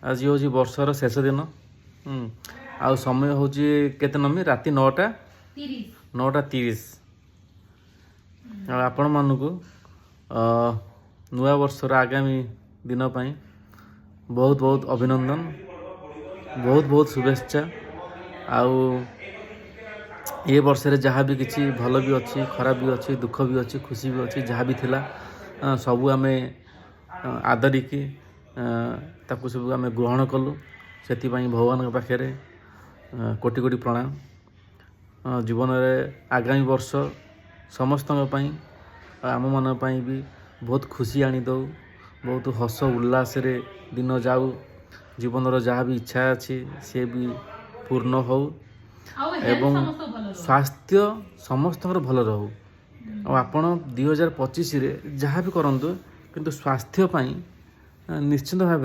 आज हूँ वर्षर शेष दिन आउ समय हूँ केते नमी राति 9:30 आपण मानक नुआ वर्षर आगामी दिन पाई बहुत बहुत अभिनंदन बहुत बहुत शुभेच्छा। आउ ये वर्ष रे जहाँ भी किसी भल भी अच्छी खराब भी अच्छी दुख भी अच्छी खुशी भी अच्छी जहाँ भी थिला सबू आमे आदरिकी ताकू सब आमे ग्रहण कलु से भगवान के पाखे कोटि कोटि प्रणाम। जीवन में आगामी वर्ष समस्त आम मान भी बहुत खुशी आनी दो बहुत हस उल्लास रे दिन जाऊ जीवन जहाँ भी इच्छा अच्छी सी भी पूर्ण हो एवं स्वास्थ्य समस्त भल रहू। आपण 2025 रे जहाँ भी करंतु किंतु स्वास्थ्य निश्चित भाव